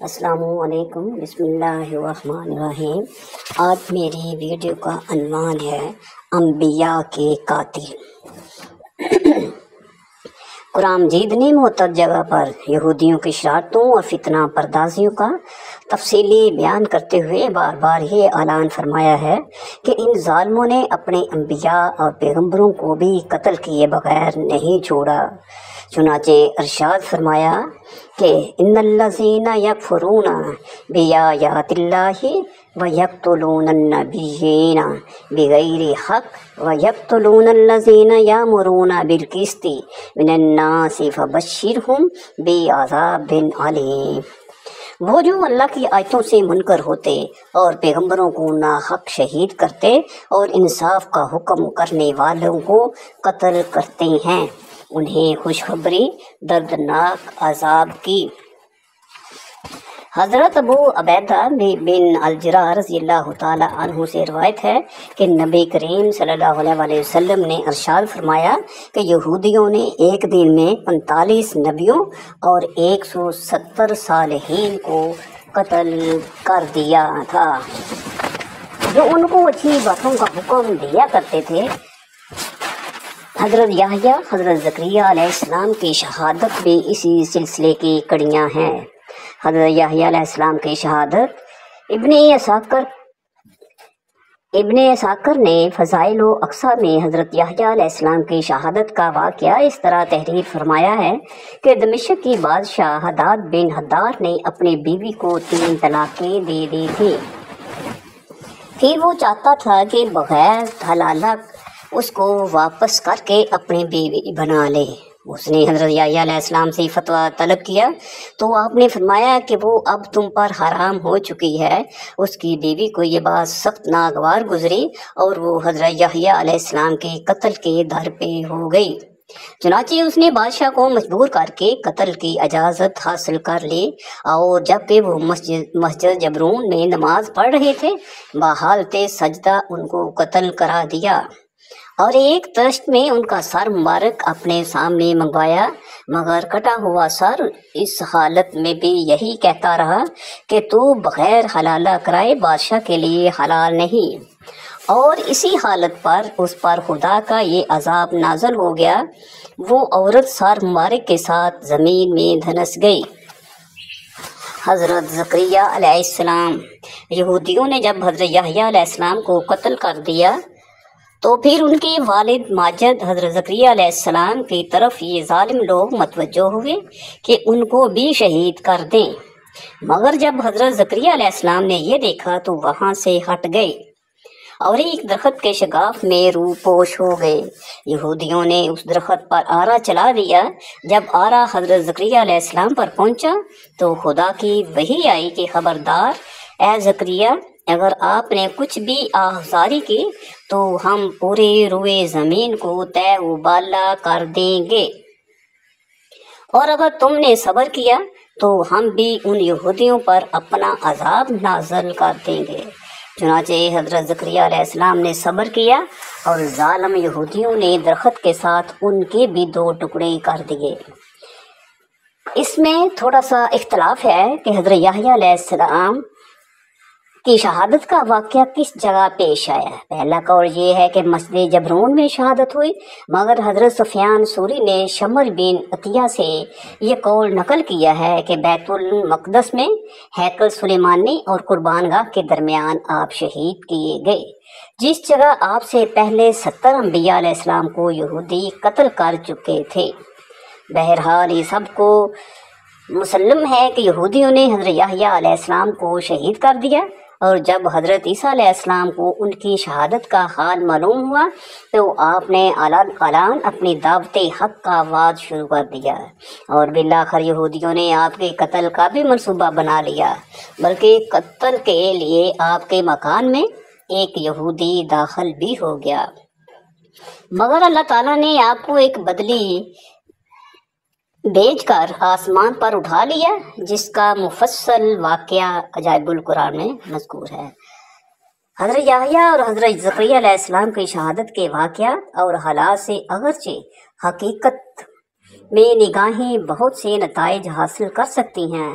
السلام علیکم، بسم اللہ الرحمن الرحیم۔ آج میری ویڈیو کا عنوان ہے انبیاء کے قاتل۔ قرآن مجید نے معتبر جگہ پر یہودیوں کی شرارتوں اور فتنہ پردازیوں کا تفصیلی بیان کرتے ہوئے بار بار یہ اعلان فرمایا ہے کہ ان ظالموں نے اپنے انبیاء اور پیغمبروں کو بھی قتل کیے بغیر نہیں چھوڑا۔ چنانچہ ارشاد فرمایا کہ ان الذین یکفرون بآیات اللہ ویقتلون النبیین بغیر حق ویقتلون الذین یأمرون بالقسط من الناس فبشرہم بعذاب علیم۔ وہ جو اللہ کی آیتوں سے منکر ہوتے اور پیغمبروں کو ناحق شہید کرتے اور انصاف کا حکم کرنے والوں کو قتل کرتے ہیں، انہیں خوشخبری دردناک عذاب کی۔ حضرت ابو عبیدہ بن الجراح رضی اللہ تعالیٰ عنہ سے روایت ہے کہ نبی کریم صلی اللہ علیہ وسلم نے ارشاد فرمایا کہ یہودیوں نے ایک دن میں 45 نبیوں اور 170 صالحین کو قتل کر دیا تھا جو ان کو اچھی باتوں کا حکم دیا کرتے تھے۔ حضرت یحییٰ، حضرت زکریا علیہ السلام کی شہادت بھی اسی سلسلے کی کڑیاں ہیں۔ حضرت یحییٰ علیہ السلام کی شہادت ابن اساکر نے فضائل و اقصا میں حضرت یحییٰ علیہ السلام کی شہادت کا واقعہ اس طرح تحریر فرمایا ہے کہ دمشق کی بادشاہ حداد بن حداد نے اپنی بیوی کو 3 طلاقیں دے دی تھی۔ پھر وہ چاہتا تھا کہ بغیر حلالہ اس کو واپس کر کے اپنی بیوی بنا لے۔ اس نے حضرت یحییٰ علیہ السلام سے فتویٰ طلب کیا تو آپ نے فرمایا کہ وہ اب تم پر حرام ہو چکی ہے۔ اس کی بیوی کو یہ بات سخت ناگوار گزری اور وہ حضرت یحییٰ علیہ السلام کے قتل کے در پہ ہو گئی۔ چنانچہ اس نے بادشاہ کو مجبور کر کے قتل کی اجازت حاصل کر لی، اور جبکہ وہ مسجد جبرون میں نماز پڑھ رہے تھے بحالت سجدہ ان کو قتل کرا دیا اور ایک تشت میں ان کا سر مبارک اپنے سامنے منگوایا، مگر کٹا ہوا سر اس حالت میں بھی یہی کہتا رہا کہ تو بغیر حلالہ کرائے بادشاہ کے لیے حلال نہیں، اور اسی حالت پر اس پر خدا کا یہ عذاب نازل ہو گیا۔ وہ عورت سر مبارک کے ساتھ زمین میں دھنس گئی۔ حضرت زکریا علیہ السلام، یہودیوں نے جب حضرت یحییٰ علیہ السلام کو قتل کر دیا تو پھر ان کے والد ماجد حضرت زکریا علیہ السلام کی طرف یہ ظالم لوگ متوجہ ہوئے کہ ان کو بھی شہید کر دیں، مگر جب حضرت زکریا علیہ السلام نے یہ دیکھا تو وہاں سے ہٹ گئے اور ایک درخت کے شگاف میں روح پوش ہو گئے۔ یہودیوں نے اس درخت پر آرا چلا دیا۔ جب آرا حضرت زکریا علیہ السلام پر پہنچا تو خدا کی وحی آئی کہ خبردار اے زکریا، اگر آپ نے کچھ بھی آہذاری کی تو ہم پورے روئے زمین کو تہ و بالا کر دیں گے، اور اگر تم نے صبر کیا تو ہم بھی ان یہودیوں پر اپنا عذاب نازل کر دیں گے۔ چنانچہ حضرت زکریا علیہ السلام نے صبر کیا اور ظالم یہودیوں نے درخت کے ساتھ ان کے بھی 2 ٹکڑے کر دیے۔ اس میں تھوڑا سا اختلاف ہے کہ حضرت یحییٰ علیہ السلام کی شہادت کا واقعہ کس جگہ پیش آیا ہے۔ پہلا قول یہ ہے کہ مسجد جبرون میں شہادت ہوئی، مگر حضرت سفیان ثوری نے شمر بن عطیہ سے یہ قول نقل کیا ہے کہ بیت المقدس میں ہیکل سلیمانی اور قربان گاہ کے درمیان آپ شہید کیے گئے، جس جگہ آپ سے پہلے 70 انبیاء علیہ السلام کو یہودی قتل کر چکے تھے۔ بہرحال یہ سب کو مسلم ہے کہ یہودیوں نے حضرت یحییٰ علیہ السلام کو شہید کر دیا، اور جب حضرت عیسیٰ علیہ السلام کو ان کی شہادت کا حال معلوم ہوا تو آپ نے اعلان اپنی دعوت حق کا آغاز شروع کر دیا، اور بالآخر یہودیوں نے آپ کے قتل کا بھی منصوبہ بنا لیا، بلکہ قتل کے لیے آپ کے مکان میں ایک یہودی داخل بھی ہو گیا، مگر اللہ تعالیٰ نے آپ کو ایک بدلی بھیج کر آسمان پر اٹھا لیا، جس کا مفصل واقعہ عجائب القرآن میں مذکور ہے۔ حضرت یحییٰ اور حضرت زکریا علیہ السلام کی شہادت کے واقعات اور حالات سے اگرچہ حقیقت میں نگاہیں بہت سے نتائج حاصل کر سکتی ہیں،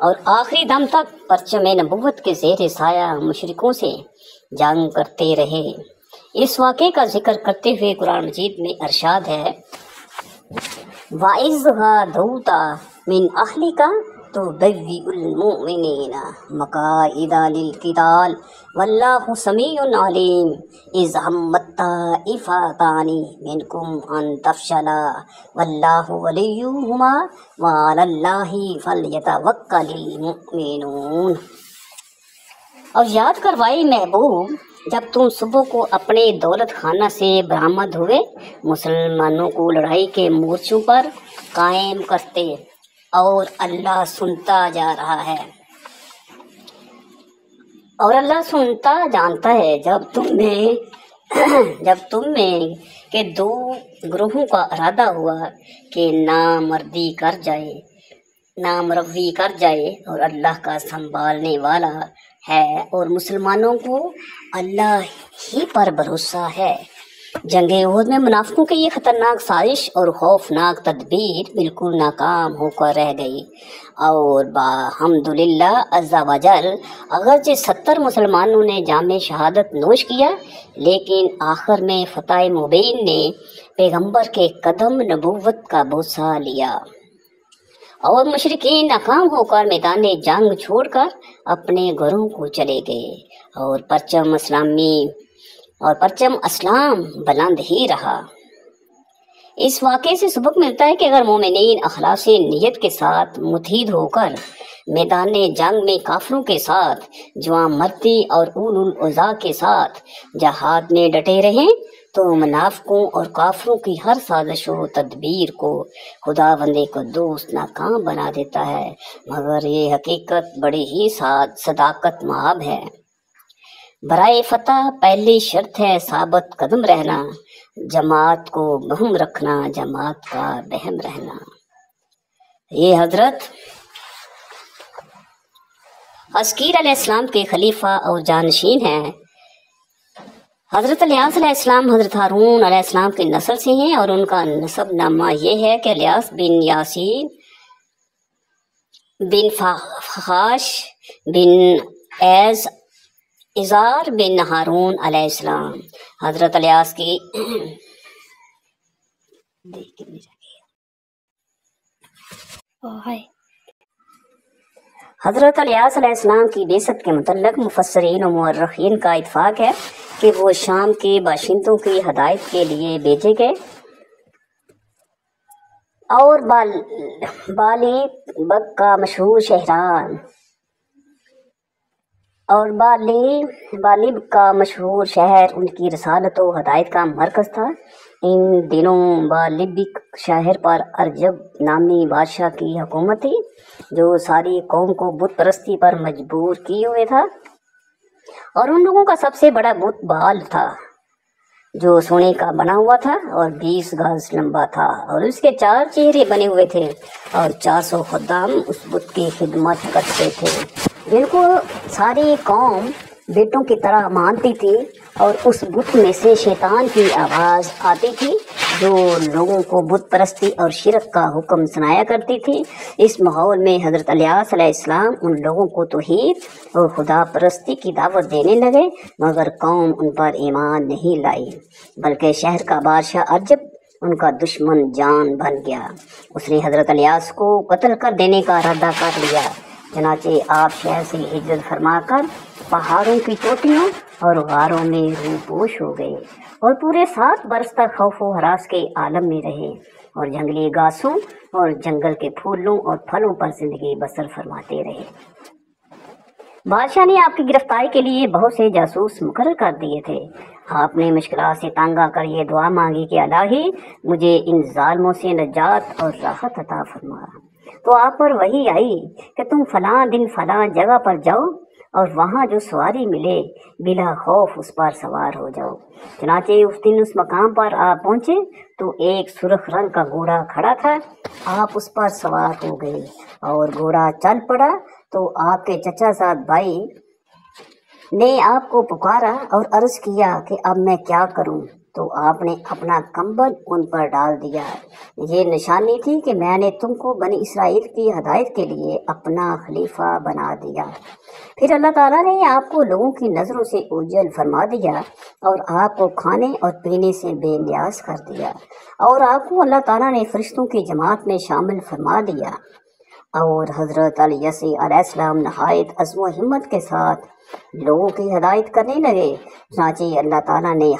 اور آخری دم تک پرچم نبوت کے زیر سایہ مشرکوں سے جنگ کرتے رہے۔ اس واقعے کا ذکر کرتے ہوئے قرآن مجید میں ارشاد ہے وَإِذْ غَدَوْتَ مِنْ أَهْلِكَ تُبَوِّئُ الْمُؤْمِنِينَ مَقَاعِدَ لِلْقِتَالِ وَاللَّهُ سَمِيعٌ عَلِيمٌ إِذْ هَمَّتْ طَائِفَتَانِ مِنْكُمْ أَنْ تَفْشَلَا وَاللَّهُ وَلِيُّهُمَا وَعَلَى اللَّهِ فَلْيَتَوَكَّلِ الْمُؤْمِنُونَ۔ اور یاد کروائے محبوب جب تم صبح کو اپنے دولت خانہ سے برآمد ہوئے، مسلمانوں کو لڑائی کے مورچوں پر قائم کرتے، اور اللہ سنتا جا رہا ہے، اور اللہ سنتا جانتا ہے جب تم میں کہ دو گروہوں کا ارادہ ہوا کہ نامروی کر جائے اور اللہ کا سنبھالنے والا ہے، اور مسلمانوں کو اللہ ہی پر بھروسہ ہے۔ جنگ احد میں منافقوں کی یہ خطرناک سازش اور خوفناک تدبیر بالکل ناکام ہو کر رہ گئی، اور الحمدللہ عز و جل اگرچہ 70 مسلمانوں نے جام شہادت نوش کیا، لیکن آخر میں فتح مبین نے پیغمبر کے قدم نبوت کا بوسہ لیا، اور مشرکین ناکام ہو کر میدان جنگ چھوڑ کر اپنے گھروں کو چلے گئے، اور پرچم اسلام بلند ہی رہا۔ اس واقعے سے سبق ملتا ہے کہ اگر مومنین اخلاص نیت کے ساتھ متحد ہو کر میدان جنگ میں کافروں کے ساتھ، جواں مردی اور اولو العزا کے ساتھ جہاد میں ڈٹے رہیں تو منافقوں اور کافروں کی ہر سازش و تدبیر کو خدا بندے کو دوست ناکام بنا دیتا ہے، مگر یہ حقیقت بڑی ہی صداقت مآب ہے۔ برائے فتح پہلی شرط ہے ثابت قدم رہنا، جماعت کو بہم رکھنا، جماعت کا بہم رہنا۔ یہ حضرت عسقیل علیہ السلام کے خلیفہ اور جانشین ہیں۔ حضرت الیاس علیہ السلام حضرت ہارون علیہ السلام کے نسل سے ہیں، اور ان کا نسب نامہ یہ ہے کہ الیاس بن یاسین بن فخاش بن ایز ازار بن ہارون علیہ السلام۔ حضرت الیاس کی حضرت الیاس علیہ السلام کی بعثت کے متعلق مفسرین و مورخین کا اتفاق ہے کہ وہ شام کے باشندوں کی ہدایت کے لیے بھیجے گئے، اور بالیب کا مشہور شہران اور بالیب کا مشہور شہر ان کی رسالت و ہدایت کا مرکز تھا۔ ان دنوں بالیبک شہر پر ارجب نامی بادشاہ کی حکومت تھی، جو ساری قوم کو بت پرستی پر مجبور کیے ہوئے تھا، اور ان لوگوں کا سب سے بڑا بت بال تھا، جو سونے کا بنا ہوا تھا اور 20 گز لمبا تھا، اور اس کے 4 چہرے بنے ہوئے تھے، اور 400 خدام اس بت کی خدمت کرتے تھے، جن کو ساری قوم بیٹوں کی طرح مانتی تھی، اور اس بت میں سے شیطان کی آواز آتی تھی جو لوگوں کو بت پرستی اور شرک کا حکم سنایا کرتی تھی۔ اس ماحول میں حضرت الیاس علیہ السلام ان لوگوں کو توحید اور خدا پرستی کی دعوت دینے لگے، مگر قوم ان پر ایمان نہیں لائی، بلکہ شہر کا بادشاہ ارجب ان کا دشمن جان بن گیا۔ اس نے حضرت الیاس کو قتل کر دینے کا ارادہ کر لیا، چنانچہ آپ شہر سے ہجرت فرما کر پہاڑوں کی چوٹیوں اور غاروں میں روپوش ہو گئے، اور پورے 7 برس تک خوف و ہراس کے عالم میں رہے، اور جنگلی گھاسوں اور جنگل کے پھولوں اور پھلوں پر زندگی بسر فرماتے رہے۔ بادشاہ نے آپ کی گرفتاری کے لیے بہت سے جاسوس مقرر کر دیے تھے۔ آپ نے مشکلات سے تنگ آ کر یہ دعا مانگی کہ الہی مجھے ان ظالموں سے نجات اور راحت عطا فرما۔ تو آپ پر وحی آئی کہ تم فلاں دن فلاں جگہ پر جاؤ، اور وہاں جو سواری ملے بلا خوف اس پر سوار ہو جاؤ۔ چنانچہ اس دن اس مقام پر آپ پہنچے تو ایک سرخ رنگ کا گھوڑا کھڑا تھا، آپ اس پر سوار ہو گئے، اور گھوڑا چل پڑا تو آپ کے چچا زاد بھائی نے آپ کو پکارا اور عرض کیا کہ اب میں کیا کروں؟ تو آپ نے اپنا کمبل ان پر ڈال دیا۔ یہ نشانی تھی کہ میں نے تم کو بنی اسرائیل کی ہدایت کے لیے اپنا خلیفہ بنا دیا۔ پھر اللہ تعالیٰ نے آپ کو لوگوں کی نظروں سے اوجھل فرما دیا اور آپ کو کھانے اور پینے سے بے نیاز کر دیا، اور آپ کو اللہ تعالیٰ نے فرشتوں کی جماعت میں شامل فرما دیا۔ اور حضرت علیہ علیہ السلام نہایت عزم و ہمت کے ساتھ لوگوں کی ہدایت کرنے لگے، چنانچہ اللہ تعالیٰ نے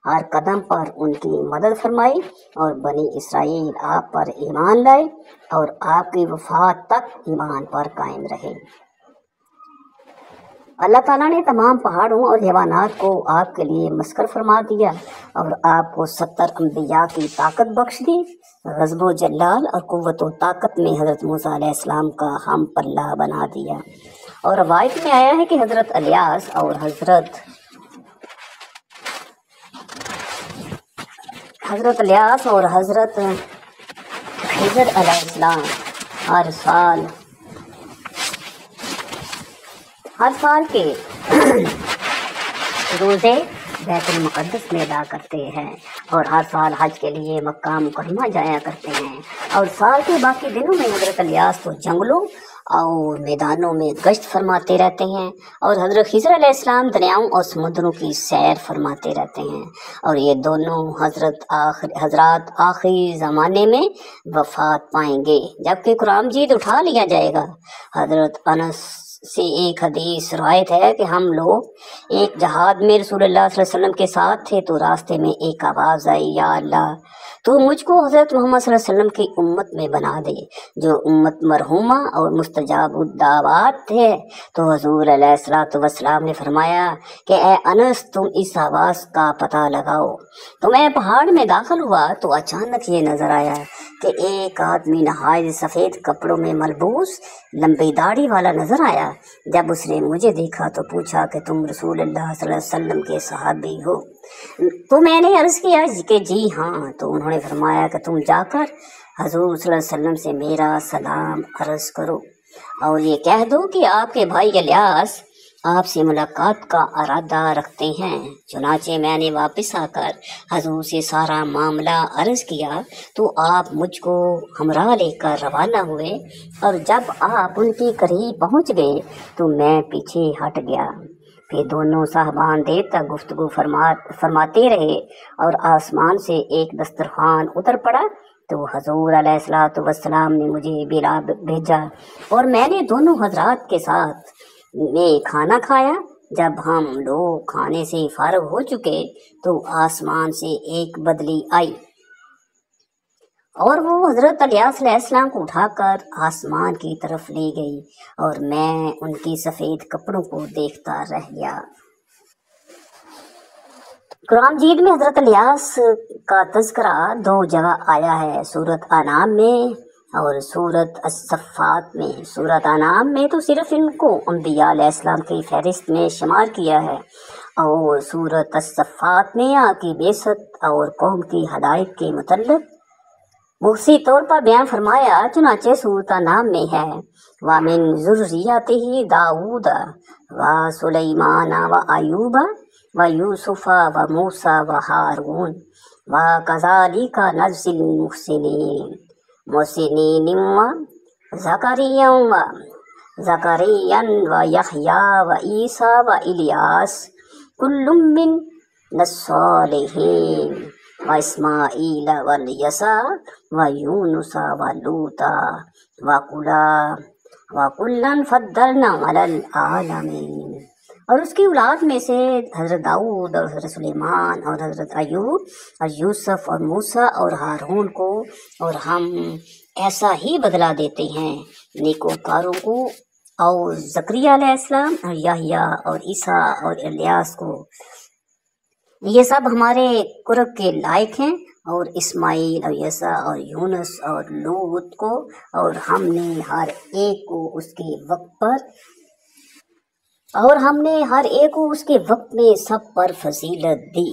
ہر قدم پر ان کی مدد فرمائی، اور بنی اسرائیل آپ پر ایمان لائے اور آپ کی وفات تک ایمان پر قائم رہے۔ اللہ تعالیٰ نے تمام پہاڑوں اور حیوانات کو آپ کے لیے مسخر فرما دیا، اور آپ کو 70 انبیاء کی طاقت بخش دی۔ غضب و جلال اور قوت و طاقت میں حضرت موسیٰ علیہ السلام کا ہم پلہ بنا دیا۔ اور روایت میں آیا ہے کہ حضرت الیاس اور حضرت خضر علیہ السلام ہر سال کے روزے بیت المقدس میں ادا کرتے ہیں، اور ہر سال حج کے لیے مکہ مکرمہ جایا کرتے ہیں، اور سال کے باقی دنوں میں حضرت الیاس تو جنگلوں اور میدانوں میں گشت فرماتے رہتے ہیں، اور حضرت خضر علیہ السلام دریاؤں اور سمندروں کی سیر فرماتے رہتے ہیں، اور یہ دونوں حضرات آخری زمانے میں وفات پائیں گے، جبکہ قرآن مجید اٹھا لیا جائے گا۔ حضرت انس سے ایک حدیث روایت ہے کہ ہم لوگ ایک جہاد میں رسول اللہ صلی اللہ علیہ وسلم کے ساتھ تھے، تو راستے میں ایک آواز آئی، یا اللہ تو مجھ کو حضرت محمد صلی اللہ علیہ وسلم کی امت میں بنا دے، جو امت مرحومہ اور مستجاب الدعوات ہے۔ تو حضور علیہ السلام نے فرمایا کہ اے انس، تم اس آواز کا پتہ لگاؤ۔ تو میں پہاڑ میں داخل ہوا تو اچانک یہ نظر آیا کہ ایک آدمی نہایت سفید کپڑوں میں ملبوس لمبی داڑھی والا نظر آیا۔ جب اس نے مجھے دیکھا تو پوچھا کہ تم رسول اللہ صلی اللہ علیہ وسلم کے صحابی ہو؟ تو میں نے عرض کیا کہ جی ہاں۔ تو انہوں نے فرمایا کہ تم جا کر حضور صلی اللہ علیہ وسلم سے میرا سلام عرض کرو، اور یہ کہہ دو کہ آپ کے بھائی الیاس آپ سے ملاقات کا ارادہ رکھتے ہیں۔ چنانچہ میں نے واپس آ کر حضور سے سارا معاملہ عرض کیا، تو آپ مجھ کو ہمراہ لے کر روانہ ہوئے، اور جب آپ ان کے قریب پہنچ گئے تو میں پیچھے ہٹ گیا۔ پھر دونوں صاحبان دیر تک گفتگو فرماتے رہے، اور آسمان سے ایک دسترخوان اتر پڑا، تو حضور علیہ السلام نے مجھے بھیجا، اور میں نے دونوں حضرات کے ساتھ میں کھانا کھایا۔ جب ہم لوگ کھانے سے فارغ ہو چکے تو آسمان سے ایک بدلی آئی، اور وہ حضرت الیاس علیہ السلام کو اٹھا کر آسمان کی طرف لے گئی، اور میں ان کی سفید کپڑوں کو دیکھتا رہ گیا۔ قرآن مجید میں حضرت الیاس کا تذکرہ 2 جگہ آیا ہے، سورۃ انعام میں اور سورۃ الصفات میں۔ سورۃ انعام میں تو صرف ان کو انبیاء علیہ السلام کی فہرست میں شمار کیا ہے، اور سورۃ الصفات میں آپ کی بعثت اور قوم کی ہدایت کے متعلق مختصر طور پر بیان فرمایا۔ چنانچہ سورۃ انعام میں ہے، وَمِن ذُرِّيَّتِهِ دَاوُودَ وَسُلَيْمَانَ وَأَيُّوبَ وَيُوسُفَ وَمُوسَىٰ وَهَارُونَ وَكَذَٰلِكَ نَجْزِي الْمُحْسِنِينَ وزكريا ويحيى وعيسى وإلياس كل من الصالحين وإسماعيل واليسع ويونس ولوطا وكلا فضلنا على العالمين۔ اور اس کی اولاد میں سے حضرت داؤد اور حضرت سلیمان اور حضرت ایوب اور یوسف اور موسیٰ اور ہارون کو، اور ہم ایسا ہی بدلہ دیتے ہیں نیکوکاروں کو، اور زکریا علیہ السلام اور یحییٰ اور عیسیٰ اور الیاس کو، یہ سب ہمارے قرب کے لائق ہیں، اور اسماعیل اور یسع اور یونس اور لوط کو، اور ہم نے ہر ایک کو اس کے وقت میں سب پر فضیلت دی۔